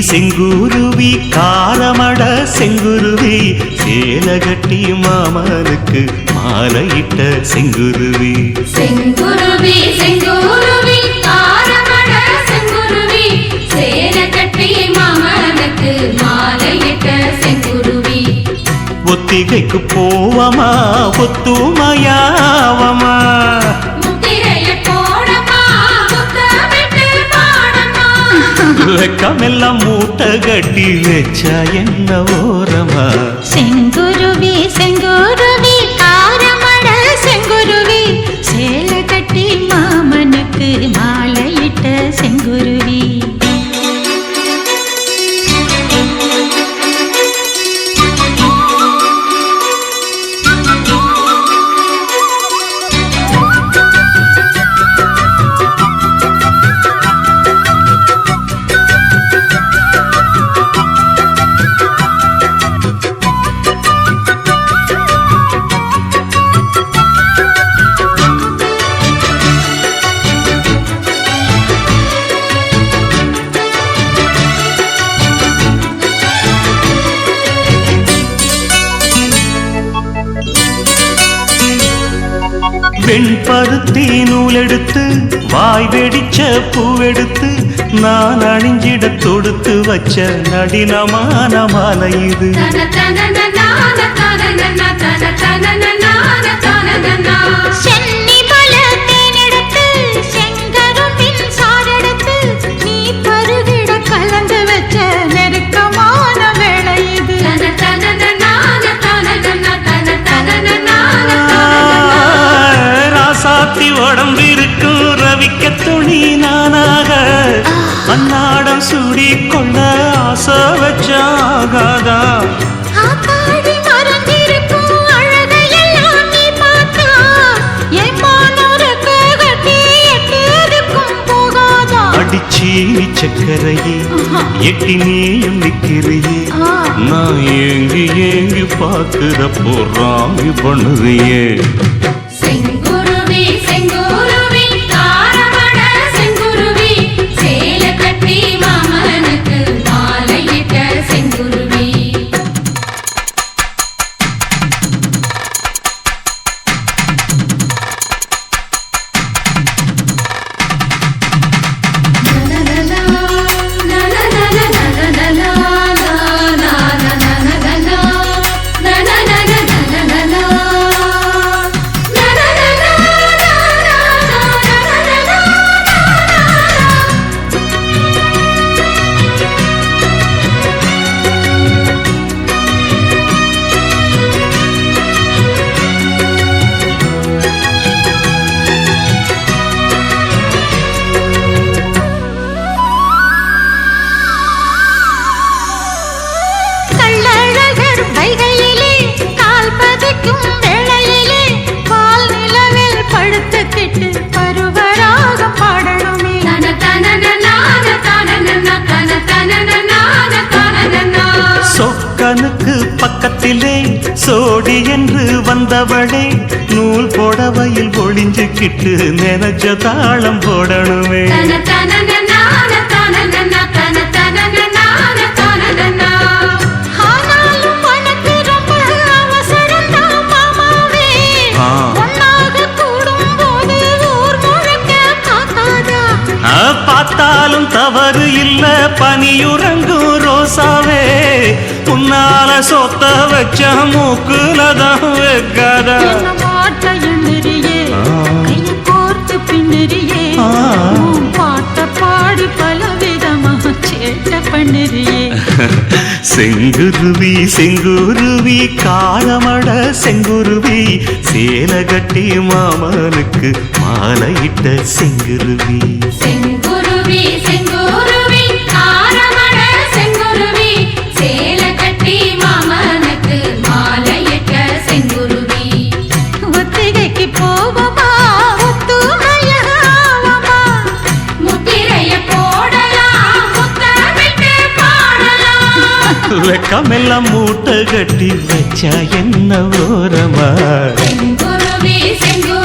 செங்குருவி காரமட செங்குருவி சேலகட்டி மாமனுக்கு மாலையிட்ட செங்குருவி செங்குருவி செங்குருவி காரமட செங்குருவி சேலகட்டி மாமனுக்கு மாலையிட்ட செங்குருவி ஒத்திகைக்கு போவமா ஒத்துமையாவமா வெக்கமெல்லாம் மூட்டை கட்டி வச்சா என்ன ஓரமா செங்குருவி செங்குருவி காரமட செங்குருவி சேலை கட்டி மாமனுக்கு மாலையிட்ட செங்குருவி வெண்பருத்தி நூலெடுத்து வாய் வெடிச்ச பூவெடுத்து நான் அணிஞ்சிட தொடுத்து வச்ச நடினமான மாலை இது உடம்பிருக்கும் ரவிக்க துணி நானாக அன்னாடம் சூடி கொள்ள ஆசை வச்சாகாதா அடிச்சி சக்கரையே எட்டி நீயும் நிக்கிறியே நான் ஏங்கி ஏங்கி பார்க்கிறப்போ ராமி பண்ணுறியே சொக்கனுக்கு பக்கத்திலே சோடி என்று வந்தவளே நூல் போடவையில் ஒளிஞ்சுக்கிட்டு நினைச்ச தாளம் போடணுமே பார்த்தாலும் தவறு இல்ல பனியுறங்கும் ரோசாவே உன்னால சொத்த வச்ச மூக்குலதான் வைக்காதா பாட்ட பாடி பல விதமா சேட்ட பண்ணுறியே செங்குருவி செங்குருவி காரமட செங்குருவி சேலகட்டி மாமனுக்கு மாலையிட்ட செங்குருவி செங்குருவி செங்குருவி காரமட செங்குருவி சேலகட்டி மாமனுக்கு மாலையிட்ட செங்குருவி ஒத்திகைக்கு போவமா ஒத்துமையாவமா முத்திரைய போடலாம் முத்தமிட்டு பாடலாம் வெக்கமெல்லாம் மூட்டை கட்டி வச்சா என்ன ஓரமா செங்குருவி செங்குருவி